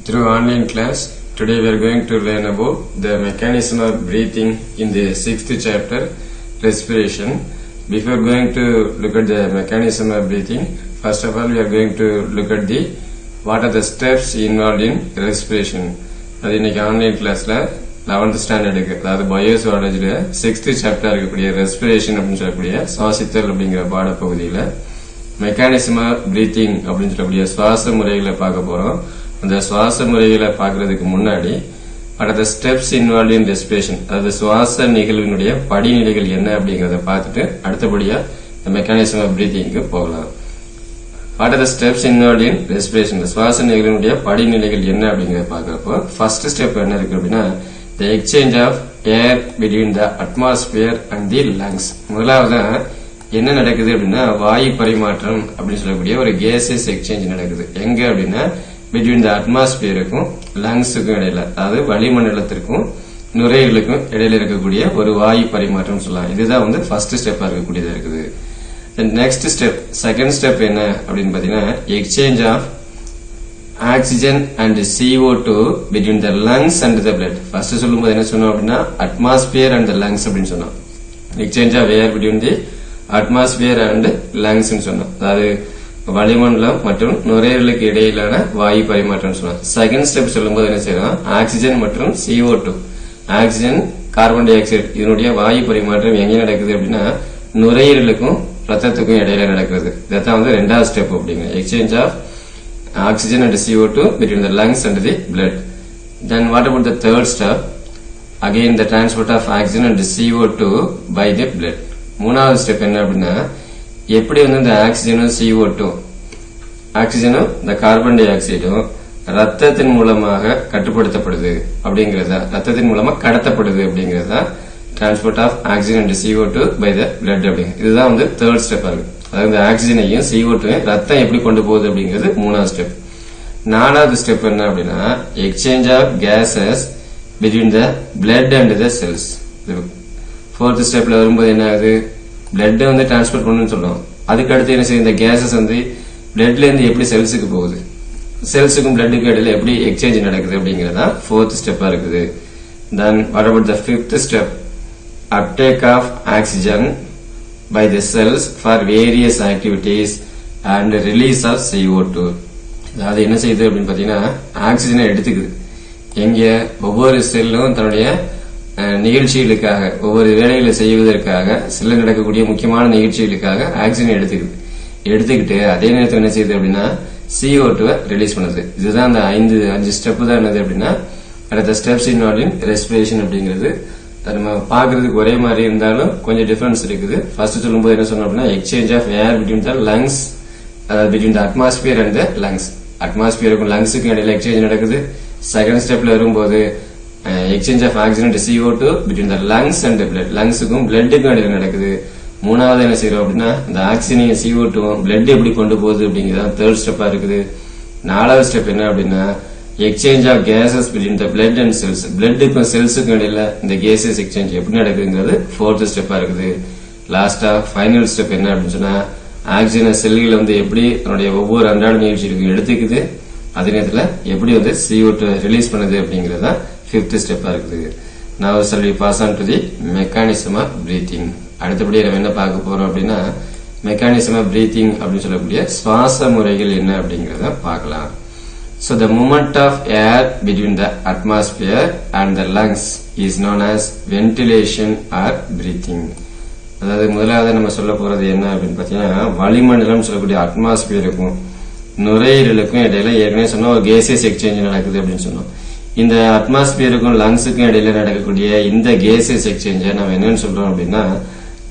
Through online class, today we are going to learn about the mechanism of breathing in the 6th chapter, respiration. Before going to look at the mechanism of breathing, first of all we are going to look at the what are the steps involved in respiration. அது இன்னைக்கு online கிளாஸ்ல 11th ஸ்டாண்டர்டுக்கு அதாவது பயோசுவாலஜில 6th chapter இருக்கக்கூடிய respiration அப்படின்னு சொல்லக்கூடிய சுவாசித்தல் அப்படிங்கிற பாடப்பகுதியில mechanism of breathing அப்படின்னு சொல்லக்கூடிய சுவாச முறைகளை பார்க்க போறோம். அந்த சுவாச முறைகளை பார்க்கறதுக்கு முன்னாடி what are the steps involved in respiration, அதாவது சுவாச நிகழ்வினுடைய படிநிலைகள் என்ன அப்படிங்கறத பார்த்துட்டு அடுத்தபடியா மெக்கானிசம் ஆஃப் பிரீத்திங்க்கு போகலாம். What are the steps involved in respiration, சுவாச நிகழ்வினுடைய படிநிலைகள் என்ன அப்படிங்கறத பார்க்கறப்போ ஃபர்ஸ்ட் ஸ்டெப் என்ன இருக்கு அப்படின்னா the exchange of air between the atmosphere and the lungs. முதலாவது என்ன நடக்குது அப்படின்னா வாயு பரிமாற்றம் அப்படின்னு சொல்லக்கூடிய ஒரு கேசஸ் எக்ஸ்சேஞ்ச் நடக்குது. எங்க அப்படின்னா பிட்வீன் த அட்மாஸ்பியருக்கும் லங்ஸுக்கும் இடையில, அதாவது வளிமண்டலத்திற்கும் நுரையீரலுக்கும் இடையில இருக்கக்கூடிய ஒரு வாயு பரிமாற்றம் சொல்லலாம். இதுதான் வந்து ஃபர்ஸ்ட் ஸ்டெப்பா இருக்கக்கூடியதா இருக்குது. நெக்ஸ்ட் ஸ்டெப், செகண்ட் ஸ்டெப் என்ன அப்படின்னு பாத்தீங்கன்னா exchange of oxygen and CO2 between the lungs and the blood. First சொல்லும்போது என்ன சொன்னோம் அப்படின்னா அட்மாஸ்பியர் அண்ட் லங்ஸ் அப்படின்னு சொன்னோம். Exchange of air between the atmosphere and lungs சொன்னோம். அதாவது வளிமண்டலம் மற்றும் நுரையீரலுக்கு இடையிலான வாயு பரிமாற்றம் சொன்னோம். செகண்ட் ஸ்டெப் சொல்லும்போது என்ன செய்யலாம், ஆக்சிஜன் மற்றும் CO2, oxygen carbon di oxide இதனுடைய வாயு பரிமாற்றம் எங்க நடக்குது அப்படின்னா நுரையீரலுக்கும் ரத்தத்துக்கும் இடையில நடக்கிறது. இதான் வந்து ரெண்டாவது ஸ்டெப் அப்படிங்க, exchange of oxygen and CO2 between the lungs and the blood. Then what about the third step? Again the transport of oxygen and CO2 by the blood. மூணாவது ஸ்டெப் என்ன அப்படின்னா எப்படி வந்து இந்த ஆக்சிஜனும் CO2 ஆக்சிஜனும் இந்த கார்பன் டை ஆக்சைடும் ரத்தத்தின் மூலமாக கட்டுப்படுத்தப்படுது அப்படிங்கறதா, ரத்தத்தின் மூலமா கடத்தப்படுது அப்படிங்கறதா transport of oxygen and CO2 by the blood அப்படிங்க. இதுதான் வந்து தேர்ட் ஸ்டெப்பா இருக்கு. அதாவது இந்த ஆக்சிஜனையும் CO2 ரத்தம் எப்படி கொண்டு போகுது அப்படிங்கிறது மூணாவது ஸ்டெப். நாலாவது ஸ்டெப் என்ன அப்படின்னா exchange of gases between the blood and the cells. Fourth ஸ்டெப்ல வரும்போது என்ன ஆகுது, பிளட் வந்து டிரான்ஸ்போர்ட் பண்ணணும்னு சொல்லுவோம். அதுக்கு அடுத்து என்ன செய்யும், இந்த கேசஸ் வந்து பிளட்ல இருந்து எப்படி செல்ஸுக்கு போகுது, செல்ஸுக்கும் பிளட்டுக்கும் இடையில எப்படி எக்ஸ்சேஞ்ச் நடக்குது அப்படிங்கறதா ஃபோர்த் ஸ்டெப்பா இருக்குது. Then what about the fifth step, uptake of oxygen by the cells for various activities and release of CO2. அது என்ன செய்யுது அப்படின்னு பாத்தீங்கன்னா ஆக்சிஜனை எடுத்துக்குது. எங்க ஒவ்வொரு செல்லும் தன்னுடைய நிகழ்ச்சிகளுக்காக ஒவ்வொரு வேலைகளை செய்வதற்காக செல்ல நடக்கக்கூடிய முக்கியமான நிகழ்ச்சிகளுக்காக ஆக்சிஜனை எடுத்துக்கிட்டு அதே நேரத்தில் என்ன செய்யுது அப்படின்னா CO2 ரிலீஸ் பண்ணுது. இதுதான் அந்த அஞ்சு ஸ்டெப் தான் என்னது அப்படின்னா அடுத்த ஸ்டெப்ஸ் இன்வால்வ் இன் ரெஸ்பிரேஷன் அப்படிங்கிறது. நம்ம பாக்குறதுக்கு ஒரே மாதிரி இருந்தாலும் கொஞ்சம் டிஃபரன்ஸ் இருக்குது. ஃபர்ஸ்ட் சொல்லும்போது என்ன சொன்னோம் அப்படின்னா exchange of air between the lungs, between the atmosphere and the lungs, அட்மாஸ்பியருக்கும் லங்ஸுக்கும் இடையில எக்ஸ்சேஞ்ச் நடக்குது. செகண்ட் ஸ்டெப்ல வரும்போது exchange of oxygen and CO2 between the lungs and blood, லங்ஸுக்கும் பிளட்டுக்கும் இடையில நடக்குது. மூணாவது என்ன செய்யறோம் அப்படின்னா இந்த ஆக்சிஜனையும் CO2 பிளட் எப்படி கொண்டு போகுது அப்படிங்கிறது தேர்ட் ஸ்டெப்பா இருக்குது. நாலாவது ஸ்டெப் என்ன அப்படின்னா exchange of gases between the blood and cells, பிளட்டுக்கும் செல்ஸுக்கும் இடையில இந்த கேசஸ் எக்ஸ்சேஞ்ச் எப்படி நடக்குதுங்கிறது ஃபோர்த் ஸ்டெப்பா இருக்குது. லாஸ்டா ஃபைனல் ஸ்டெப் என்ன அப்படின்னு சொன்னா ஆக்சிஜன் செல்கள் வந்து எப்படி தன்னுடைய ஒவ்வொரு அன்றாட நிகழ்ச்சிகளுக்கும் எடுத்துக்குது, அதே நேரத்தில் எப்படி வந்து CO2 ரிலீஸ் பண்ணுது அப்படிங்கறதா ஃபிஃப்த் ஸ்டெப்பா இருக்குது. Now shall we pass on to the mechanism of breathing. அடுத்தபடியாக நம்ம என்ன பார்க்க போறோம் அப்படின்னா மெக்கானிசம் ஆஃப் பிரீத்திங் அப்படின்னு சொல்லக்கூடிய சுவாச முறைகள் என்ன அப்படிங்கறத பார்க்கலாம். So the movement of air between the atmosphere and the lungs is known as ventilation or breathing. அதாவது முதலாவது நம்ம சொல்ல போறது என்ன அப்படின்னு பாத்தீங்கன்னா வளிமண்டலம் சொல்லக்கூடிய அட்மாஸ்பியருக்கும் நுரையீரலுக்கும் இடையில ஏற்கனவே சொன்னா ஒரு கேசஸ் எக்ஸ்சேஞ்ச் நடக்குது அப்படின்னு சொன்னோம். இந்த அட்மாஸ்பியருக்கும் லங்ஸுக்கும் இடையில நடக்கக்கூடிய இந்த கேசஸ் எக்ஸ்சேஞ்ச நம்ம என்னன்னு சொல்றோம் அப்படின்னா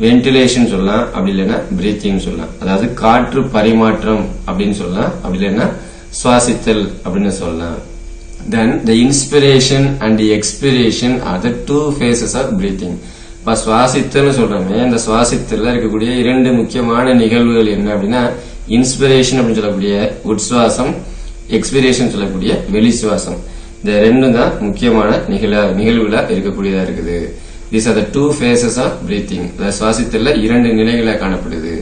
வென்டிலேஷன் சொல்லலாம், அப்படி இல்லைன்னா பிரீத்திங் சொல்லலாம். அதாவது காற்று பரிமாற்றம் அப்படின்னு சொல்லலாம், அப்படி இல்லைன்னா சுவாசித்தல் அப்படின்னு சொல்லலாம். Then the inspiration and the expiration are the two phases of breathing. இப்ப சுவாசித்தல் சொல்றோமே, இந்த சுவாசித்தல்ல இருக்கக்கூடிய இரண்டு முக்கியமான நிகழ்வுகள் என்ன அப்படின்னா இன்ஸ்பிரேஷன் அப்படின்னு சொல்லக்கூடிய உட்சுவாசம், எக்ஸ்பிரேஷன் சொல்லக்கூடிய வெளி சுவாசம். இந்த ரெண்டும் தான் முக்கியமான நிகழ்வுகளா இருக்கக்கூடியதா இருக்குது. These are the two phases of breathing. சுவாசித்தல்ல இரண்டு நிலைகளா காணப்படுது.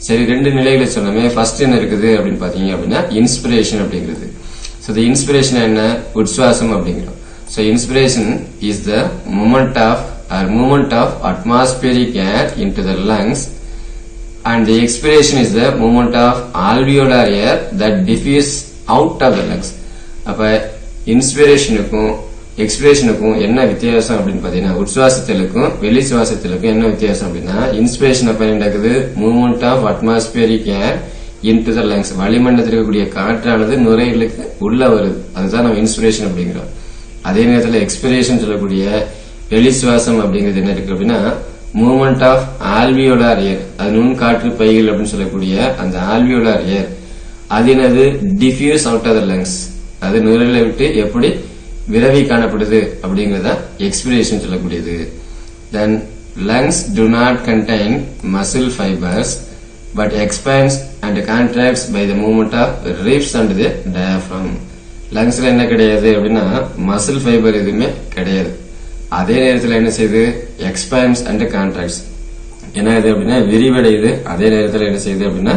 சரி, ரெண்டு நிலைகளை சொன்னோமே, ஃபர்ஸ்ட் என்ன இருக்குது அப்படின்னு பாத்தீங்க அப்படின்னா இன்ஸ்பிரேஷன் அப்படிங்கிறது. So the inspiration என்ன உட்சுவாசம் அப்படிங்கிறோம். So inspiration is the movement of atmospheric air into the lungs, and the expiration is the movement of alveolar air that diffuse out of the lungs. அப்ப இன்ஸ்பிரேஷனுக்கும் எக்ஸ்பிரேஷனுக்கும் என்ன வித்தியாசம் அப்படின்னு பாத்தீங்கன்னா, உட்சுவாசத்திலுக்கும் வெளி சுவாசத்திலுக்கும் என்ன வித்தியாசம் அப்படின்னா, இன்ஸ்பிரேஷன் அப்ப நடக்குது movement of atmospheric air into the lungs, வளிமண்டலத்தில் இருக்கக்கூடிய காற்றானது நுரையீரலுக்கு உள்ள வருது, அதுதான் நம்ம இன்ஸ்பிரேஷன் அப்படிங்கிறோம். அதே நேரத்தில் எக்ஸ்பிரேஷன் சொல்லக்கூடிய வெளி சுவாசம் அப்படிங்கிறது என்ன இருக்கு அப்படின்னா, மூவ்மெண்ட் ஆஃப் ஆல்வியோலார் ஏர், அது நுண் காற்று பைகள் அப்படின்னு சொல்லக்கூடிய அந்த ஆல்வியோலார் ஏர் அது diffuse out of the lungs, அது நுரையீரலை விட்டு எப்படி விரவி காணப்படுது அப்படிங்கறத எக்ஸ்பிரேஷன் சொல்லக்கூடியது. தென் lungs do not contain muscle fibers but expands and contracts by the movement of ribs and the diaphragm. லங்ஸ்ல என்ன கிடையாது அப்படின்னா மசில் ஃபைபர் எதுவுமே கிடையாது. அதே நேரத்தில் என்ன செய்யுது, எக்ஸ்பாண்ட்ஸ் அண்ட் கான்ட்ராக்ட்ஸ், என்ன இது அப்படின்னா விரிவடையுது, அதே நேரத்தில் என்ன செய்யுது அப்படின்னா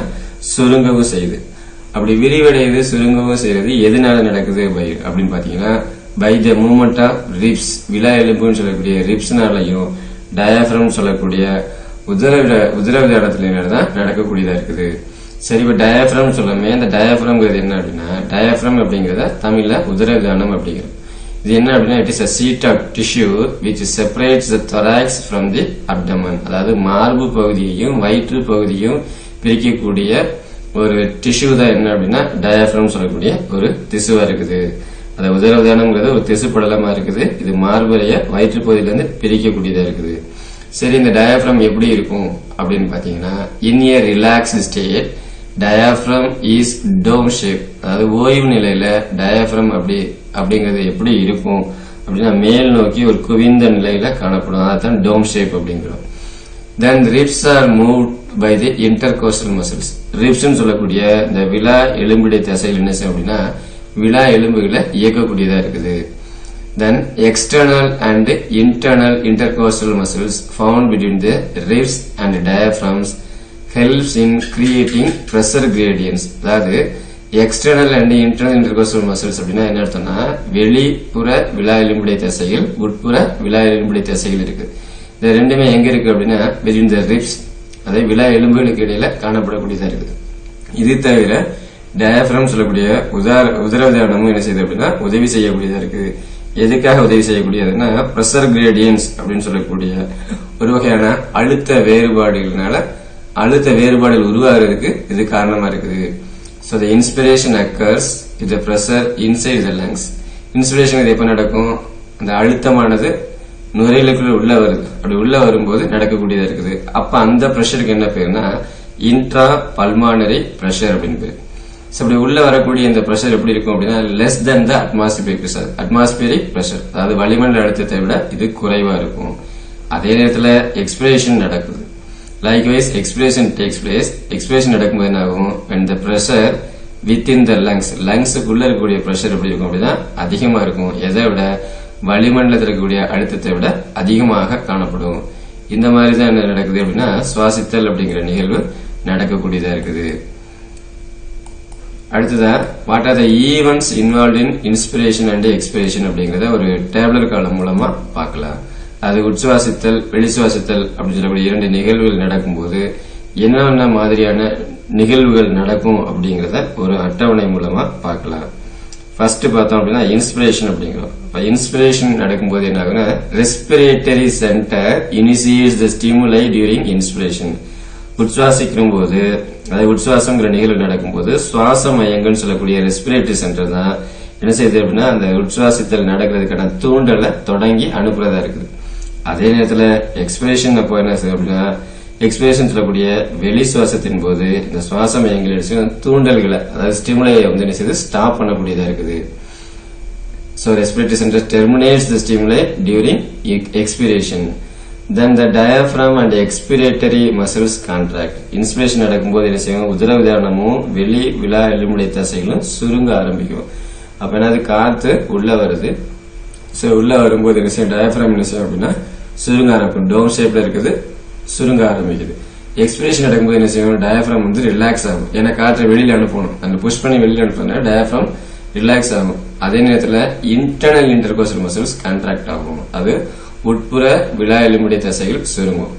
சுருங்கவும் செய்யுது. அப்படி விரிவடையுது சுருங்கவும் செய்யறது எதனால நடக்குது அப்படின்னு பாத்தீங்கன்னா, by the movement of ribs, விலா எலும்புன்னு சொல்லக்கூடிய ரிப்ஸ்னாலையும் டயாஃப்ரம் சொல்லக்கூடிய உதரவிதானத்தினால தான் நடக்கக்கூடியதா இருக்குது. சரி, இப்ப டயாஃப்ரம் சொல்லாமே, அந்த டயாஃப்ரம்ங்கிறது என்ன அப்படின்னா, டயாஃப்ரம் அப்படிங்கறத தமிழ்ல உதரவிதானம் அப்படிங்கிறது. இது என்ன அப்படின்னா, it is a sheet of tissue which separates the thorax from the abdomen, அதாவது மார்பு பகுதியையும் வயிற்று பகுதியும் பிரிக்கக்கூடிய ஒரு டிஷ்யூ தான் என்ன அப்படின்னா டயாஃப்ரம் சொல்லக்கூடிய ஒரு திசுவா இருக்குது. அது உதரவிதானம்ங்கிறது ஒரு திசு படலமா இருக்குது, இது மார்பறைய வயிற்று பகுதியிலிருந்து பிரிக்கக்கூடியதா இருக்குது. சரி, இந்த டயாஃப்ரம் எப்படி இருக்கும் அப்படின்னு பாத்தீங்கன்னா, in a relaxed state diaphragm is dome shape, அதாவது ஓய்வு நிலையில டயாஃப்ரம் அப்படிங்கிறது எப்படி இருக்கும் அப்படின்னா மேல் நோக்கி ஒரு குவிந்த நிலையில காணப்படும், அதான் டோம் ஷேப் அப்படிங்கிறோம். Then ribs are moved by the intercostal muscles. Ribs சொல்லக்கூடிய இந்த விலா எலும்பிடை தசைகள் என்ன செய்யும் அப்படின்னா விலா எலும்புகளை இயக்கக்கூடியதா இருக்குது. Then external and internal intercostal muscles found between the ribs and diaphragms helps in creating pressure gradients. அதாவது external and internal intercostal muscles அப்படின்னா என்ன அர்த்தம்னா, வெளிப்புற விலா எலும்பிடை தசைகள், உட்புற விலா எலும்பிடை தசைகள் இருக்கு. இது ரெண்டுமே எங்க இருக்கு அப்படின்னா between the ribs, அதாவது விலா எலும்புகளுக்கு இடையில காணப்படக்கூடியதா இருக்குது. இது தவிர டயாஃப்ரம் சொல்லக்கூடிய உதரவிதானமும் என்ன செய்யுது அப்படின்னா உதவி செய்யக்கூடியதா இருக்கு. எதுக்காக உதவி செய்யக்கூடியதுன்னா, பிரஷர் கிரேடியன்ஸ் அப்படின்னு சொல்லக்கூடிய ஒரு வகையான அழுத்த வேறுபாடுகள் உருவாகிறதுக்கு இது காரணமா இருக்குது. So the inspiration occurs with the pressure inside the lungs. Inspiration இது எப்ப நடக்கும், அந்த அழுத்தமானது நுரையீரலுக்குள்ள உள்ள வருது, அப்படி உள்ள வரும்போது நடக்கக்கூடியதா இருக்குது. அப்ப அந்த பிரஷருக்கு என்ன பேருனா இன்ட்ரா பல்மானரி பிரஷர் அப்படின்னு பேரு. அப்படி உள்ள வரக்கூடிய இந்த பிரஷர் எப்படி இருக்கும் அப்படின்னா லெஸ் தென் த அட்மாஸ்பியரிக் பிரஷர், அதாவது வளிமண்டல அழுத்தத்தை விட இது குறைவா இருக்கும். அதே நேரத்தில் எக்ஸ்பிரேஷன் நடக்குது. Likewise expression takes place. Expression நடக்கும்போது என்ன ஆகும், when the pressure within the லங்ஸுக்குள்ள இருக்கக்கூடிய பிரஷர் எப்படி இருக்கும் அப்படின்னா அதிகமா இருக்கும். எதை விட, வளிமண்டலத்தில் இருக்கக்கூடிய அழுத்தத்தை விட அதிகமாக காணப்படும். இந்த மாதிரி தான் என்ன நடக்குது அப்படின்னா சுவாசித்தல் அப்படிங்கிற நிகழ்வு நடக்கக்கூடியதா இருக்குது. அடுத்ததா what are the events involve in inspiration and expression அப்படிங்கறத ஒரு டேப்லர் காலம் மூலமா பார்க்கலாம். அது உட்சுவாசித்தல் வெளிச்சுவாசித்தல் அப்படின்னு சொல்லக்கூடிய இரண்டு நிகழ்வுகள் நடக்கும்போது என்னென்ன மாதிரியான நிகழ்வுகள் நடக்கும் அப்படிங்கறத ஒரு அட்டவணை மூலமா பார்க்கலாம். ஃபர்ஸ்ட் பார்த்தோம் அப்படின்னா இன்ஸ்பிரேஷன் அப்படிங்கிறோம். இன்ஸ்பிரேஷன் நடக்கும்போது என்ன ஆகுனா, ரெஸ்பிரேட்டரி சென்டர் இனிஷியேட்ஸ் தி ஸ்டிமுலை டியூரிங் இன்ஸ்பிரேஷன். உட்சுவாசிக்கும் போது, அதாவது உட்சுவாசம்ங்கிற நிகழ்வு நடக்கும்போது சுவாச மையங்கள்னு சொல்லக்கூடிய ரெஸ்பிரேட்டரி சென்டர் தான் என்ன செய்யுது அப்படின்னா அந்த உட்சுவாசித்தல் நடக்கிறதுக்கான தூண்டலை தொடங்கி அனுப்புறதா இருக்குது. அதே நேரத்தில் எக்ஸ்பிரேஷன் அப்போ என்ன செய்யுது அப்படின்னா, எக்ஸ்பிரேஷன் சொல்லக்கூடிய வெளி சுவாசத்தின் போது இந்த சுவாச மையங்கள் தூண்டல்களை, அதாவது ஸ்டிமுலையை வந்து என்ன செய்யுது ஸ்டாப் பண்ணக்கூடியதா இருக்குது. So respiratory center terminates the stimuli during expiration. Then the diaphragm and expiratory muscles contract. Inspiration நடக்கும்போது என்ன செய்யும், உதரவிதானமும் வெளி விலா எலும்புடை தசைகளும் சுருங்க ஆரம்பிக்கும். அப்ப என்னது, காத்து உள்ள வருது. சோ உள்ள வரும்போது என்ன செய்யும், டயாஃப்ராம் என்ன செய்யும் அப்படின்னா சுருங்க ஆரம்பிக்கும். டோம் ஷேப்ல இருக்குது, சுருங்க ஆரம்பிக்குது. எக்ஸ்பிரேஷன் நடக்கும்போது என்ன செய்யும், டயாஃப்ராம் வந்து ரிலாக்ஸ் ஆகும். ஏன்னா காற்றை வெளியில அனுப்பணும், அந்த புஷ் பண்ணி வெளியில அனுப்புனா டயாஃப்ராம் ரிலாக்ஸ் ஆகும். அதே நேரத்தில் இன்டர்னல் இன்டர்கோஸ்டல் மசில்ஸ் கான்ட்ராக்ட் ஆகும். அது உட்புற விலா எலும்புடைய தசைகள் சுருங்கும்.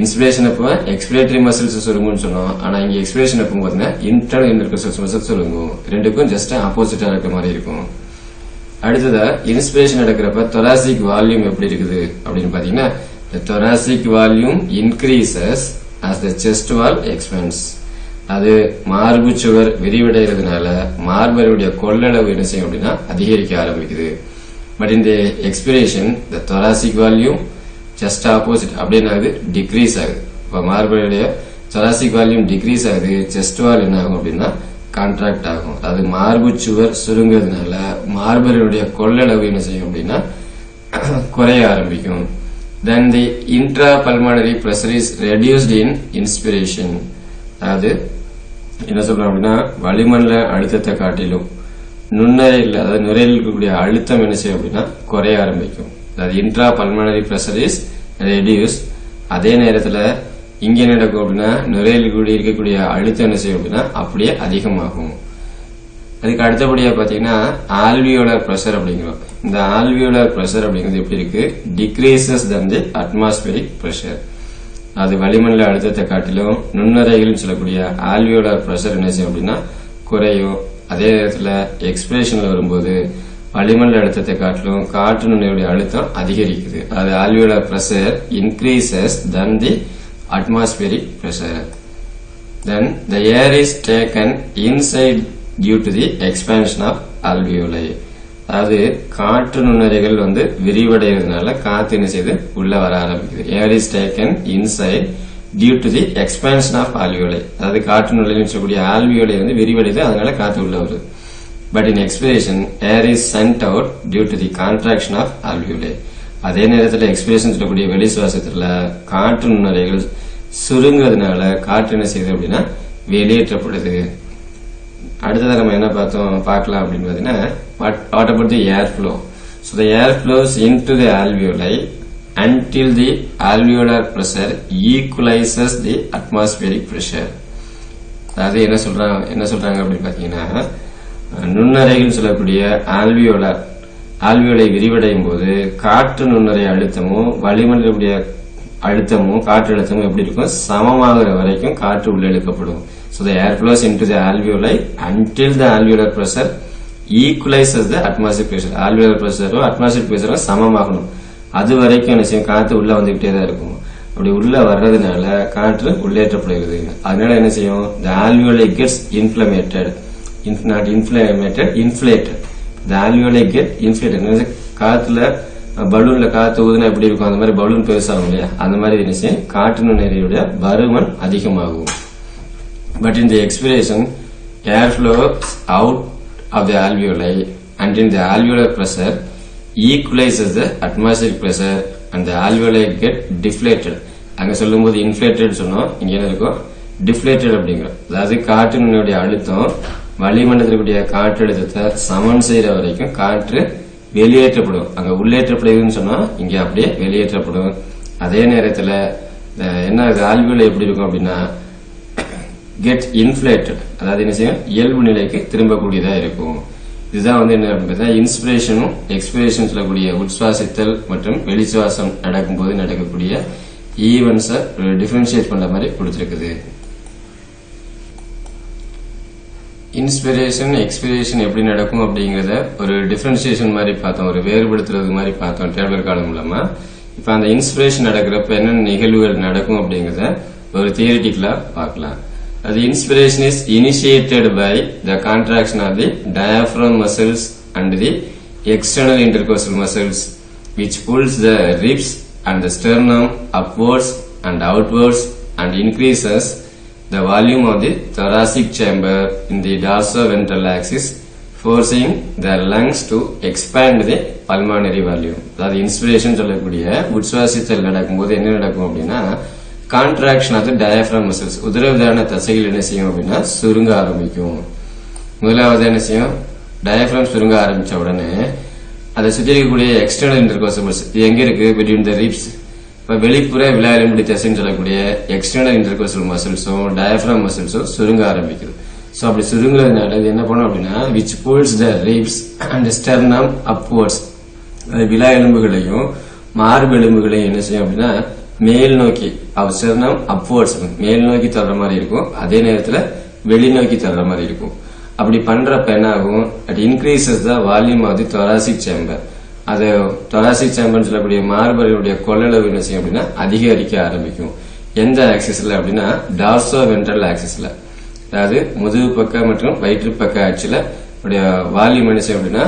இன்ஸ்பிரேஷன் அப்போ எக்ஸ்பிரேட்டரி மசில்ஸ் சுருங்கும்னு சொன்னோம். ஆனா இங்க எக்ஸ்பிரேஷன் அப்போ பாத்தீங்கன்னா இன்டர்னல் இன்டர்கோஸ்டல் மசில்ஸ் சுருங்கும். ரெண்டுக்கும் ஜஸ்ட் ஆப்போசிட்டா இருக்க மாதிரி இருக்கும். அடுத்ததா இன்ஸ்பிரேஷன் நடக்கிறப்ப தொராசிக் வால்யூம் எப்படி இருக்குது அப்படின்னு பாத்தீங்கன்னா, thoracic volume increases as the chest wall expands. அது மார்பு சுவர் விரிவடைகிறதுனால மார்பருடைய கொள்ளளவு என்ன செய்யும் அப்படின்னா அதிகரிக்க ஆரம்பிக்குது. பட் இந்த expiration the thoracic volume just opposite அப்படின்னாது டிக்ரீஸ் ஆகுது. இப்போ மார்பருடைய thoracic volume டிக்ரீஸ் ஆகுது, chest wall என்ன ஆகும் அப்படின்னா கான்ட்ராக்ட் ஆகும். அது மார்பு சுவர் சுருங்கிறதுனால மார்பருடைய கொள்ளளவு என்ன செய்யும் அப்படின்னா குறைய ஆரம்பிக்கும். Then the intrapulmonary pressure is reduced in inspiration. அதாவது என்ன சொல்றோம் அப்படின்னா வளிமண்டல அழுத்தத்தை காட்டிலும் நுண்ணறையில் அதாவது நுரையில் இருக்கக்கூடிய அழுத்தம் என்ன செய்யும் அப்படின்னா குறைய ஆரம்பிக்கும். அதாவது intrapulmonary pressure is reduced. அதே நேரத்தில் இங்க என்ன நடக்கும் அப்படின்னா நுரையில் இருக்கக்கூடிய அழுத்தம் என்ன செய்யும் அப்படின்னா அப்படியே அதிகமாகும். அதுக்கு அடுத்தபடியா பாத்தீங்கன்னா ஆல்வியோலர் பிரஷர் அப்படிங்கிறோம். இந்த ஆல்வியோலர் பிரஷர் அப்படிங்கிறது எப்படி இருக்கு? Decreases than the atmospheric pressure. அது வளிமண்டல அழுத்தத்தை காட்டிலும் நுண்ணறைகள் சொல்லக்கூடிய ஆல்வியோலர் பிரஷர் என்ன செய்யும் அப்படின்னா குறையும். அதே நேரத்தில் எக்ஸ்பிரேஷன்ல வரும்போது வளிமண்டல அழுத்தத்தை காட்டிலும் காற்று நுண்ணுடைய அழுத்தம் அதிகரிக்குது. அது alveolar pressure increases than the atmospheric pressure. Then the air is taken inside due to the expansion of alveoli. அதாவது காற்று நுண்ணறைகள் விரிவடைகிறதுனால காத்து என்ன செய்யுது உள்ள வர ஆரம்பிக்குது. Air is taken inside due to the expansion of alveoli. அதாவது காற்று நுண்ணறைகள் சொல்லக்கூடிய alveoli விரிவடைது, அதனால காத்து உள்ள வருது. But in expiration air is sent out due to the contraction of alveoli. அதே நேரத்தில் எக்ஸ்பிரேஷன் சொல்லக்கூடிய வெளி சுவாசத்துல காற்று நுண்ணறைகள் சுருங்கிறதுனால காற்று என்ன செய்யுது அப்படின்னா வெளியேற்றப்படுது. அடுத்ததாக நம்ம என்ன பார்க்கலாம் அப்படின்னு பாத்தீங்கன்னா what about the air flow? So the air flows into the alveoli until the alveolar pressure equalizes the atmospheric pressure. அதாவது என்ன சொல்றாங்க அப்படின்னு பாத்தீங்கன்னா நுண்ணறைகள் சொல்லக்கூடிய ஆல்வியோலை விரிவடையும் போது காற்று நுண்ணறை அழுத்தமும் வளிமண்டலக்கூடிய அழுத்தமும் காற்று அழுத்தமும் எப்படி இருக்கும் சமமாகிற வரைக்கும் காற்று உள்ளிழுக்கப்படும். So the air flows into the alveoli until the alveolar pressure equalizes the atmospheric pressure. Alveolar pressure atmospheric pressure சமமாகணும். அது வரைக்கும் என்ன செய்யும் காற்று உள்ள வந்துகிட்டே தான் இருக்கும். அப்படி உள்ள வர்றதுனால காற்று உள்ளேற்றப்படுகிறது. அதனால என்ன செய்யும் the alveoli gets inflated. Not inflated, inflated. The alveoli get inflated. காத்துல பலூன்ல காத்து ஊதுனா எப்படி இருக்கும் அந்த மாதிரி பலூன் பெருசாகும் இல்லையா, அந்த மாதிரி என்ன செய்யும் காற்று நுண்ணறையுடைய பருமன் அதிகமாகும். But in the expiration, air flows out of the alveoli and in the alveolar pressure equalizes the atmospheric pressure and the alveoli get deflated. அங்க சொல்லும்போது inflated சொன்னோம், இங்க என்ன இருக்கும் deflated அப்படிங்கிறோம். அதாவது காற்று நுண்ணுடைய அழுத்தம் வளிமண்டலத்திற்குரிய காற்று அழுத்தத்தை சமன் செய்யற வரைக்கும் காற்று வெளியேற்றப்படும். அங்க உள்ளேற்றப்படுதுன்னு சொன்னா இங்க அப்படியே வெளியேற்றப்படும். அதே நேரத்துல என்ன ஆல்வியோலை எப்படி இருக்கும் அப்படின்னா கெட் இன்ஃபிளேட்டட், அதாவது என்ன செய்யும் இயல்பு நிலைக்கு திரும்பக்கூடியதா இருக்கும். இதுதான் என்ன அப்படின்னா இன்ஸ்பிரேஷனும் எக்ஸ்பிரேஷன் சொல்லக்கூடிய உட்சுவாசித்தல் மற்றும் வெளிச்சுவாசம் நடக்கும்போது நடக்கக்கூடிய ஈவென்ட்ஸை டிஃபரன்ஷியேட் பண்ற மாதிரி கொடுத்திருக்குது. இன்ஸ்பிரேஷன் எக்ஸ்பிரேஷன் எப்படி நடக்கும் அப்படிங்கறத ஒரு டிஃபரன்சியேஷன் மாதிரி பார்த்தோம், ஒரு வேறுபடுத்துறது மாதிரி பார்த்தோம் டேபிள் காலம் மூலமா. இப்ப அந்த இன்ஸ்பிரேஷன் நடக்கிறப்ப என்னென்ன நிகழ்வுகள் நடக்கும் அப்படிங்கறத ஒரு தியரிட்டிக்கலா பார்க்கலாம். அது inspiration is initiated by the contraction of the diaphragm muscles and the external intercostal muscles which pulls the ribs and the sternum upwards and outwards and increases the volume of the thoracic chamber in the dorsoventral axis, forcing the lungs to expand the pulmonary volume. அதாவது inspiration சொல்லக்கூடிய உட்சுவாசித்தல் நடக்கும்போது என்ன நடக்கும் அப்படின்னா contraction of the diaphragm muscles உதரவிதான தசைகள் என்ன செய்யும் அப்படின்னா சுருங்க ஆரம்பிக்கும். முதலாவது என்ன செய்யும் டயப்ரம் சுருங்க ஆரம்பிச்ச உடனே அதை சுற்றி இருக்கக்கூடிய எக்ஸ்டர்னல் இன்டர்கோஸ்டல் மசில்ஸ் இது எங்க இருக்கு பிட்வீன் த ரிப்ஸ். இப்ப வெளிப்புற விழாயலும்படி தசைன்னு சொல்லக்கூடிய எக்ஸ்டர்னல் இன்டர்கோஸ்டல் மசில்ஸும் டயப்ரம் மசில்ஸும் சுருங்க ஆரம்பிக்குது. ஸோ அப்படி சுருங்குறதுனால இது என்ன பண்ணும் அப்படின்னா which bulls the ribs and sternum upwards, அது விலா எலும்புகளையும் மார்பு எலும்புகளையும் என்ன செய்யும் அப்படின்னா மேல் நோக்கி, ஸ்டெர்னம் அப்வர்ட்ஸ் மேல் நோக்கி தள்ளுற மாதிரி இருக்கும், அதே நேரத்தில் வெளிநோக்கி தள்ளுற மாதிரி இருக்கும். அப்படி பண்றப்ப என்ன ஆகும், it increases the volume of the thoracic chamber, அது தொராசிக் சேம்பர்னு சொல்லக்கூடிய மார்பர்களுடைய கொள்ளளவு என்ன செய்யும் அப்படின்னா அதிகரிக்க ஆரம்பிக்கும். எந்த ஆக்சிஸ்ல அப்படின்னா டார்சோ வென்ட்ரல் ஆக்சிஸ்ல, அதாவது முதுகு பக்க மற்றும் வயிற்று பக்க ஆட்சியில வால்யூம் என்ன செய்யும் அப்படின்னா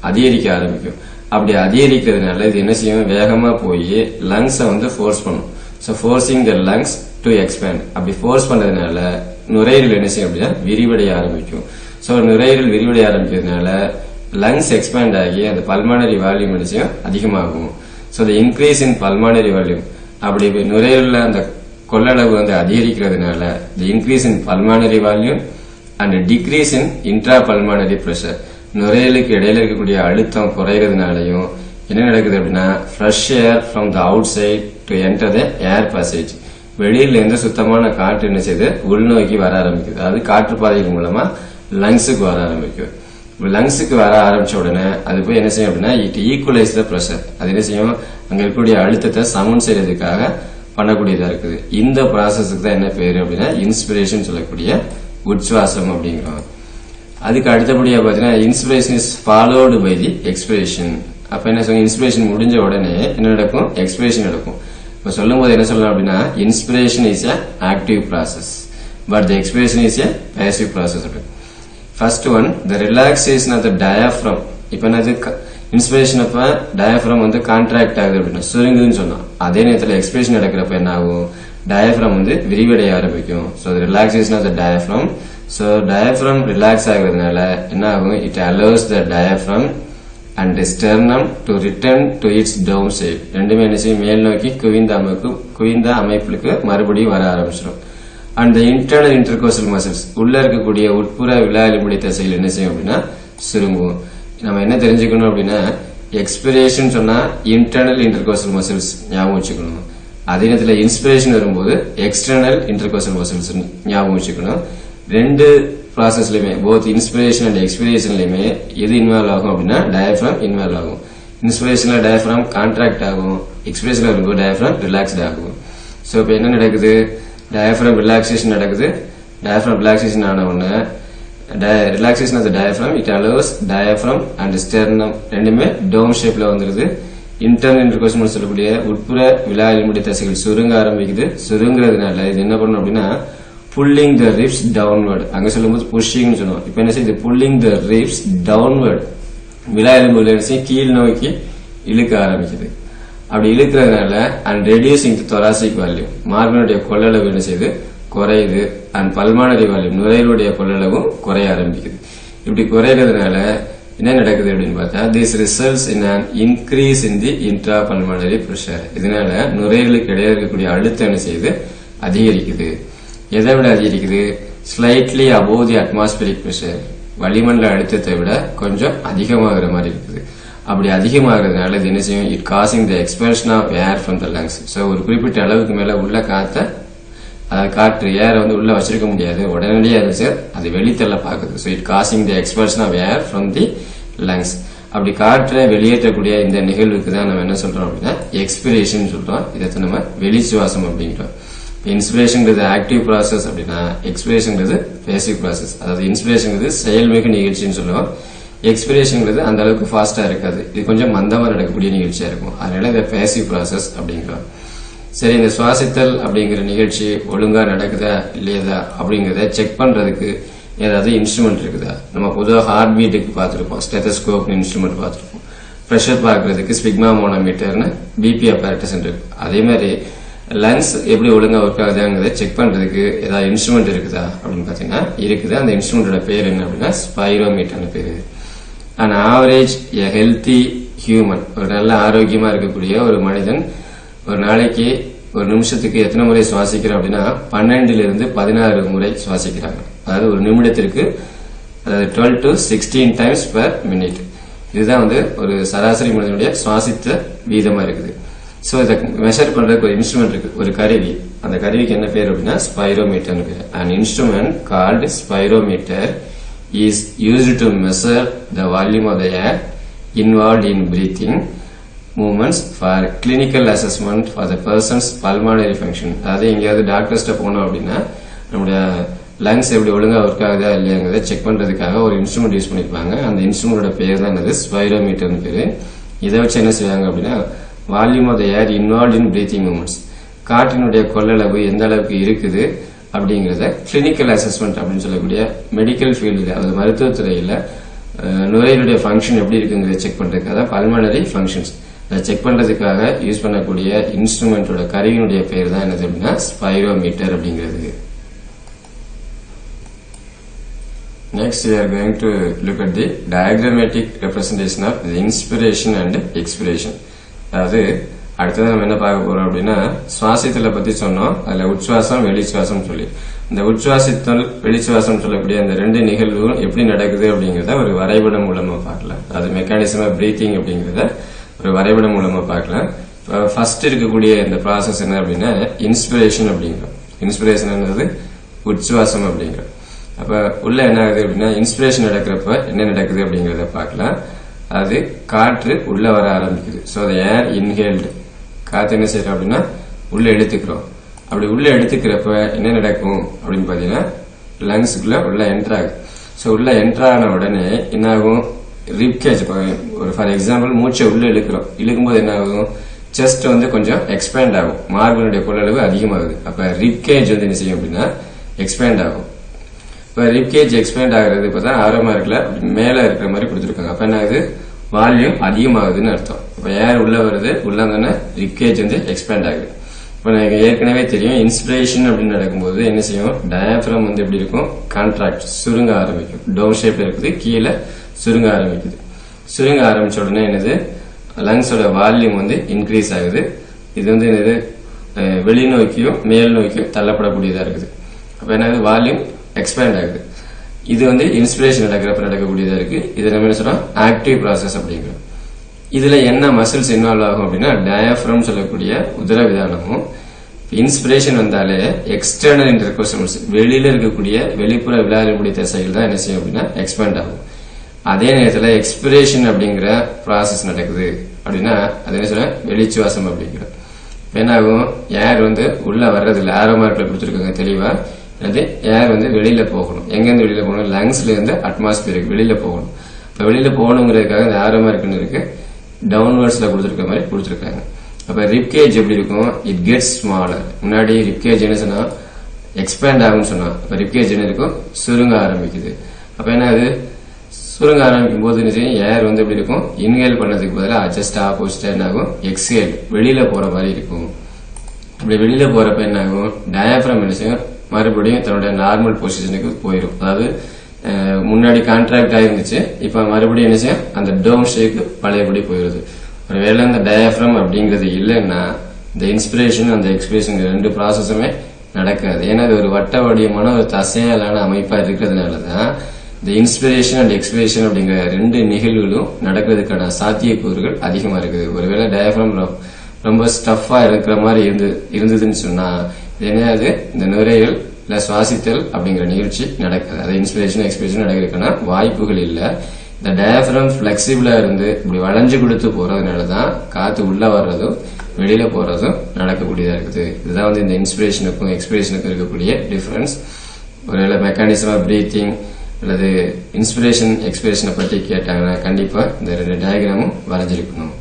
அதிகரிக்க ஆரம்பிக்கும். அப்படி அதிகரிக்கிறதுனால இது என்ன செய்யும், வேகமா போய் லங்ஸை வந்து ஃபோர்ஸ் பண்ணும். So forcing the lungs to expand, அப்படி ஃபோர்ஸ் பண்ணதுனால நுரையீரல் என்ன செய்யும் அப்படின்னா விரிவடைய ஆரம்பிக்கும். ஸோ நுரையீரல் விரிவடைய ஆரம்பிக்கிறதுனால லங்ஸ் எக்ஸ்பேண்ட் ஆகி அந்த பல்மானரி வால்யூம் என்ன செய்யும் அதிகமாகும். So the increase in pulmonary volume, அப்படி நுரையீரல்ல அந்த கொள்ளளவு வந்து அதிகரிக்கிறதுனால the increase in pulmonary volume and decrease in intrapulmonary pressure, நுரையீரலுக்கு இடையில இருக்கக்கூடிய அழுத்தம் குறைகிறதுனாலையும் என்ன நடக்குது அப்படின்னா fresh air from the outside to enter the air passage, வெளியில இருந்து சுத்தமான காற்று என்ன செய்யுது உள்நோக்கி வர ஆரம்பிக்குது. அதாவது காற்று பாதைகள் மூலமா லங்ஸுக்கு வர ஆரம்பிக்கும். லங்ஸுக்கு வர ஆரம்பிச்ச உடனே அது போய் என்ன செய்யும் அப்படின்னா இட் ஈக்குவலைஸ் த பிரஷர், அது என்ன செய்யும் அங்க இருக்கக்கூடிய அழுத்தத்தை சமன் செய்யறதுக்காக பண்ணக்கூடியதா இருக்குது. இந்த ப்ராசஸுக்கு தான் என்ன பேரு அப்படின்னா இன்ஸ்பிரேஷன் சொல்லக்கூடிய உட்சுவாசம் அப்படிங்கிறோம். அதுக்கு அடுத்தபடியா பாத்தீங்கன்னா inspiration is followed by the expiration. அப்ப என்ன சொல்லுங்க, இன்ஸ்பிரேஷன் முடிஞ்ச உடனே என்ன நடக்கும், எக்ஸ்பிரேஷன் நடக்கும். இப்ப சொல்லும் போது என்ன சொல்லலாம் அப்படின்னா inspiration is a active process but the expiration is a passive process. First one the relaxation of the diaphragm. இப்ப என்னது இன்ஸ்பிரேஷன் அப்ப டயாஃப்ரம் வந்து கான்ட்ராக்ட் ஆகுது அப்படின்னா சுருங்குதுன்னு சொன்னோம். அதே நேரத்தில் எக்ஸ்பிரேஷன் நடக்கிறப்ப என்ன ஆகும், டயாஃப்ரம் வந்து விரிவடைய ஆரம்பிக்கும். So relaxation of the diaphragm. So diaphragm relax ஆகுறதுனால என்ன ஆகும், it allows the diaphragm and sternum to return to its down shape. ரெண்டுமே என்ன செய்யும், மேல் நோக்கி குவிந்த அமைப்புக்கு மறுபடியும் வர ஆரம்பிச்சிடும். And the internal intercostal muscles, உள்ள இருக்கக்கூடிய உட்புற விலா எலும்புடைய தசைகள் என்ன செய்யும் அப்படின்னா சுருங்கும். நம்ம என்ன தெரிஞ்சுக்கணும் அப்படின்னா எக்ஸ்பிரேஷன் சொன்னா இன்டர்னல் இன்டர்கோஸ்டல் மசில்ஸ் ஞாபகம் வச்சுக்கணும். அதே நேரத்தில் இன்ஸ்பிரேஷன் வரும்போது எக்ஸ்டர்னல் இன்டர்கோஸ்டல் மசில்ஸ் ஞாபகம் வச்சுக்கணும். ரெண்டு ப்ராசஸ்லயுமே போத் இன்ஸ்பிரேஷன் அண்ட் எக்ஸ்பிரேஷன்லயுமே எது இன்வால்வ் ஆகும் அப்படின்னா டயஃப்ராம் இன்வால்வ் ஆகும். இன்ஸ்பிரேஷன்ல டயஃப்ராம் கான்ட்ராக்ட் ஆகும், எக்ஸ்பிரேஷன்ல வரும்போது டயஃப்ராம் ரிலாக்ஸ்ட் ஆகும். ஸோ இப்போ என்ன நடக்குது, டயஃப்ராம் ரிலாக்ஸேஷன் நடக்குது. டயஃப்ராம் ரிலாக்ஸேஷன் ஆன உடனே relaxation of the diaphragm it allows diaphragm and sternum ரெண்டுமே டோம் ஷேப்ல வந்துருது. இன்டர்னல் இன்டர்கோஸ்டல் சொல்லக்கூடிய உட்புற விலா எலும்புடைய தசைகள் சுருங்க ஆரம்பிக்குது. சுருங்குறதுனால இது என்ன பண்ணும் அப்படின்னா புல்லிங் த ரிப்ஸ் டவுன்வர்ட். அங்க சொல்லும்போது புஷிங்னு சொன்னோம். இப்போ என்ன செய்யுது, புல்லிங் த ரிப்ஸ் டவுன்வர்ட், விலா எலும்புகளை கீழ் நோக்கி இழுக்க ஆரம்பிக்குது. அப்படி இழுக்கிறதுனால and reducing the thoracic volume, மார்பினுடைய கொள்ளளவு என்ன செய்யுது குறையுது. அண்ட் பல்மானரி வால்யூம், நுரையீரலுடைய கொள்ளளவும் குறைய ஆரம்பிக்குது. இப்படி குறைகிறதுனால என்ன நடக்குது அப்படின்னு பார்த்தா this results in an increase in the intrapulmonary pressure. இதனால நுரையீரலுக்கு இடையே இருக்கக்கூடிய அழுத்தம் என்ன செய்யுது அதிகரிக்குது. எதை விட அதிகரிக்குது, slightly above the atmospheric pressure, வளிமண்டல அழுத்தத்தை விட கொஞ்சம் அதிகமாகிற மாதிரி இருக்குது. அப்படி அதிகமாகிறதுனால இது என்ன செய்யும், it causing the expulsion of air from the lungs. So ஒரு குறிப்பிட்ட அளவுக்கு மேல உள்ள காற்று ஏரை வந்து உள்ள வச்சிருக்க முடியாது, உடனடியாக அது வெளித்தள்ள பாக்குது. So it causing the expulsion of air from the lungs. அப்படி காற்றை வெளியேற்றக்கூடிய இந்த நிகழ்வுக்கு தான் நம்ம என்ன சொல்றோம் அப்படின்னா எக்ஸ்பிரேஷன் சொல்றோம். இதை நம்ம வெளிச்சுவாசம் அப்படிங்கிறோம். இன்ஸ்பிரேஷன்ங்கிறது ஆக்டிவ் ப்ராசஸ் அப்படின்னா எக்ஸ்பிரேஷன்ங்கிறது பேசிவ் ப்ராசஸ். அதாவது இன்ஸ்பிரேஷன்ங்கிறது செயல்மிகு நிகழ்ச்சின்னு சொல்லுவோம். எக்ஸ்பிரேஷன்ங்கிறது அந்த அளவுக்கு ஃபாஸ்டா இருக்காது, இது கொஞ்சம் மந்தமா நடக்கக்கூடிய நிகழ்ச்சியா இருக்கும். அதனால இதை பேசிவ் ப்ராசஸ் அப்படிங்கிறோம். சரி, இந்த சுவாசித்தல் அப்படிங்கிற நிகழ்ச்சி ஒழுங்கா நடக்குதா இல்லையதா அப்படிங்கறத செக் பண்றதுக்கு ஏதாவது இன்ஸ்ட்ருமெண்ட் இருக்குதா? நம்ம பொதுவாக ஹார்ட் பீட்டுக்கு பார்த்திருப்போம், ஸ்டெத்தஸ்கோப் இன்ஸ்ட்ருமெண்ட் பார்த்திருப்போம். பிரஷர் பார்க்கறதுக்கு ஸ்பிக்மாமோனோமீட்டர்னு பிபி அப்பேரட்டஸ் இருக்கு. அதே மாதிரி லங்ஸ் எப்படி ஒழுங்கா ஒர்க் ஆகுதுங்கிறத செக் பண்றதுக்கு ஏதாவது இன்ஸ்ட்ருமெண்ட் இருக்குதா அப்படின்னு பாத்தீங்கன்னா இருக்குது. அந்த இன்ஸ்ட்ருமெண்டோட பேர் என்ன அப்படின்னா ஸ்பைரோமீட்டர்னு பேரு. an average a healthy human, ஒரு நல்ல ஆரோக்கியமா இருக்கக்கூடிய ஒரு மனிதன் ஒரு நாளைக்கு ஒரு நிமிஷத்துக்கு எத்தனை முறை சுவாசிக்கிறோம் அப்படின்னா 12 இருந்து 16 முறை சுவாசிக்கிறாங்க. அதாவது ஒரு நிமிடத்திற்கு 12 to 16 times per minute. இதுதான் வந்து ஒரு சராசரி மனிதனுடைய சுவாசித்த வீதமா இருக்குது. ஸோ இதை மெஷர் பண்றதுக்கு ஒரு இன்ஸ்ட்ருமெண்ட் இருக்கு, ஒரு கருவி. அந்த கருவிக்கு என்ன பேர் அப்படின்னா spirometer. An instrument called spirometer is used to measure the volume of the air involved in breathing movements for clinical assessment for the person's pulmonary function. அதாவது எங்கேயாவது டாக்டர்ஸ்ட போனோம் அப்படின்னா நம்முடைய லங்ஸ் எப்படி ஒழுங்கா ஒர்க் ஆகுதா இல்லையாங்கிறத செக் பண்றதுக்காக ஒரு இன்ஸ்ட்ருமெண்ட் யூஸ் பண்ணிருப்பாங்க. அந்த இன்ஸ்ட்ருமெண்டோட பேர் தான் என்னது, ஸ்பைரோமீட்டர்னு பேரு. இதை வச்சு என்ன செய்வாங்க அப்படின்னா volume of the air involve in breathing movements, காற்றினுடைய கொள்ளளவு எந்த அளவுக்கு இருக்குது அப்படிங்கறத கிளினிக்கல் அசஸ்மெண்ட் அப்படின்னு சொல்லக்கூடிய மெடிக்கல் ஃபீல்டு, அதாவது மருத்துவத்துறையில நுரையீரலுடைய ஃபங்க்ஷன் எப்படி இருக்குங்கிறத செக் பண்றதுக்காக பல்மனரி ஃபங்க்ஷன்ஸ் அதை செக் பண்றதுக்காக யூஸ் பண்ணக்கூடிய இன்ஸ்ட்ருமெண்டோட கருவியினுடைய பேர் தான் என்னது அப்படின்னா ஸ்பைரோமீட்டர் அப்படிங்கிறது. Next we are going to look at the diagrammatic representation of the inspiration and expiration. அதாவது அடுத்தது நம்ம என்ன பார்க்க போறோம் அப்படின்னா சுவாசத்துல பத்தி சொன்னோம். அதுல உட்சுவாசம் வெளிச்சுவாசம் சொல்லி இந்த உட்சுவாசித்தல் வெளிச்சுவாசம் சொல்லக்கூடிய அந்த ரெண்டு நிகழ்வுகளும் எப்படி நடக்குது அப்படிங்கறத ஒரு வரைபடம் மூலமா பார்க்கலாம். அது மெக்கானிசம் ஆஃப் பிரீத்திங் அப்படிங்கறத ஒரு வரைபடம் மூலமா பார்க்கலாம். ஃபர்ஸ்ட் இருக்கக்கூடிய இந்த ப்ராசஸ் என்ன அப்படின்னா இன்ஸ்பிரேஷன் அப்படிங்கிறோம். இன்ஸ்பிரேஷன் என்னது உட்சுவாசம் அப்படிங்கிறோம். அப்ப உள்ள என்ன ஆகுது அப்படின்னா இன்ஸ்பிரேஷன் நடக்கிறப்ப என்ன நடக்குது அப்படிங்கறத பார்க்கலாம். அது காற்று உள்ள வர ஆரம்பிக்குது. ஸோ அது ஏர் இன்ஹேல்டு, காற்று என்ன செய்யறோம் அப்படின்னா உள்ள எடுத்துக்கிறோம். அப்படி உள்ள எடுத்துக்கிறப்ப என்ன நடக்கும் அப்படின்னு பாத்தீங்கன்னா லங்ஸுக்குள்ள உள்ள என்டர் ஆகுது. ஸோ உள்ள என்டர் ஆன உடனே என்ன ஆகும், ரிப்கேஜ், ஒரு ஃபார் எக்ஸாம்பிள் மூச்சை உள்ள இழுக்கிறோம். இழுக்கும்போது என்ன ஆகும், செஸ்ட் வந்து கொஞ்சம் எக்ஸ்பேண்ட் ஆகும், மார்பினுடைய கொள்ளளவு அதிகமாகுது. அப்ப ரிப்கேஜ் வந்து என்ன செய்யும் அப்படின்னா எக்ஸ்பேண்ட் ஆகும். இப்ப ரிப்கேஜ் எக்ஸ்பேண்ட் ஆகுறது இப்ப தான் ஆரமா இருக்குல்ல, மேல இருக்கிற மாதிரி கொடுத்துருக்காங்க. அப்ப என்ன ஆகுது, வால்யூம் அதிகமாகுதுன்னு அர்த்தம். இப்ப ஏர் உள்ள வருது, உள்ள வந்தோன்னா ரிப்கேஜ் வந்து எக்ஸ்பேண்ட் ஆகுது. இப்ப எனக்கு ஏற்கனவே தெரியும் இன்ஸ்பிரேஷன் அப்படின்னு நடக்கும்போது என்ன செய்யும், டயாஃப்ரம் வந்து எப்படி இருக்கும், கான்ட்ராக்ட், சுருங்க ஆரம்பிக்கும். டவுன் ஷேப்ல இருக்குது, கீழே சுருங்க ஆரம்பிக்குது. சுருங்க ஆரம்பிச்ச உடனே என்னது, லங்ஸோட வால்யூம் வந்து இன்க்ரீஸ் ஆகுது. இது வந்து என்னது வெளிநோக்கியும் மேல் நோக்கியும் தள்ளப்படக்கூடியதா இருக்குது. அப்ப என்னது வால்யூம் எக்ஸ்பேண்ட் ஆகுது. இது வந்து இன்ஸ்பிரேஷன் நடக்கிறப்ப நடக்கக்கூடியதா இருக்கு. இது நம்ம என்ன சொல்றோம், ஆக்டிவ் ப்ராசஸ் அப்படிங்கிறோம். இதுல என்ன மசில்ஸ் இன்வால்வ் ஆகும் அப்படின்னா டயாஃப்ரம் சொல்லக்கூடிய உதரவிதானமும். இன்ஸ்பிரேஷன் வந்தாலே எக்ஸ்டர்னல் இன்டர்கோஸ்டல் வெளியில இருக்கக்கூடிய வெளிப்புற விளையாடக்கூடிய தசைகள் தான் என்ன செய்யும் அப்படின்னா எக்ஸ்பேண்ட் ஆகும். அதே நேரத்தில் எக்ஸ்பிரேஷன் அப்படிங்கிற ப்ராசஸ் நடக்குது அப்படின்னா அது என்ன சொல்ற வெளிச்சுவாசம் அப்படிங்கிற என்ன ஆகும், ஏர் வந்து உள்ள வர்றது இல்லை, ஆரோ மார்க்ல கொடுத்துருக்காங்க தெளிவா. அது ஏர் வந்து வெளியில போகணும். எங்கிருந்து வெளியில போகணும், லங்ஸ்ல இருந்து அட்மாஸ்பியருக்கு வெளியில போகணும். இப்ப வெளியில போகணுங்கிறதுக்காக இந்த ஆரோ மார்க்னு இருக்கு, டவுன்வர்ட்ஸ்ல கொடுத்துருக்க மாதிரி கொடுத்துருக்காங்க. அப்ப ரிப்கேஜ் எப்படி இருக்கும், இட் கெட்ஸ் ஸ்மாலர். முன்னாடி ரிப்கேஜ் என்ன சொன்னா எக்ஸ்பேண்ட் ஆகும்னு சொன்னா, இப்ப ரிப்கேஜ் என்ன இருக்கும், சுருங்க ஆரம்பிக்குது. அப்ப என்ன அது சுருங்க ஆரம்பிக்கும் போது ஏர் வந்து எப்படி இருக்கும், இன்ஹேல் பண்ணதுக்கு பதிலாக ஜஸ்ட் ஆப்போசிட்டா என்ன ஆகும், எக்ஸ்ஹேல், வெளியில போற மாதிரி இருக்கும். அப்படி வெளியில போறப்ப என்ன ஆகும், டயாஃப்ரம் என்ன செய்யும், மறுபடியும் தன்னுடைய நார்மல் பொசிஷனுக்கு போயிடும். அதாவது முன்னாடி கான்ட்ராக்ட் ஆயிருந்துச்சு, இப்ப மறுபடியும் என்ன செய்யும், அந்த டவுன் ஷேக்கு பழையபடி போயிருது. ஒருவேளை இந்த டயாஃப்ரம் அப்படிங்கிறது இல்லைன்னா இந்த இன்ஸ்பிரேஷன் அந்த எக்ஸ்பிரேஷன் ரெண்டு ப்ராசஸுமே நடக்காது. ஏன்னா அது ஒரு வட்ட வடிவமான ஒரு தசையாலான அமைப்பா இருக்கிறதுனாலதான் இந்த இன்ஸ்பிரேஷன் அண்ட் எக்ஸ்பிரேஷன் அப்படிங்கிற ரெண்டு நிகழ்வுகளும் நடக்கிறதுக்கான சாத்தியக்கூறுகள் அதிகமா இருக்குது. ஒருவேளை டயாஃப்ரம் ரொம்ப ஸ்டஃபா இருக்கிற மாதிரி இருந்ததுன்னு சொன்னா என்னது, இந்த நுரையீரல் இல்ல சுவாசித்தல் அப்படிங்கிற நிகழ்ச்சி நடக்குது. அது இன்ஸ்பிரேஷன் எக்ஸ்பிரேஷன் நடக்கிறதுக்கான வாய்ப்புகள் இல்ல. இந்த டயாஃப்ரம் பிளெக்சிபிளா இருந்து இப்படி வளைஞ்சு கொடுத்து போறதுனாலதான் காத்து உள்ள வர்றதும் வெளியில போறதும் நடக்கக்கூடியதா இருக்குது. இதுதான் வந்து இந்த இன்ஸ்பிரேஷனுக்கும் எக்ஸ்பிரேஷனுக்கும் இருக்கக்கூடிய டிஃபரன்ஸ். ஒருவேளை மெக்கானிசம் ஆஃப் பிரீத்திங் அல்லது இன்ஸ்பிரேஷன் எக்ஸ்பிரேஷனை பற்றி கேட்டாங்கன்னா கண்டிப்பா இந்த ரெண்டு டயக்ராமும் வரைஞ்சிருக்கணும்.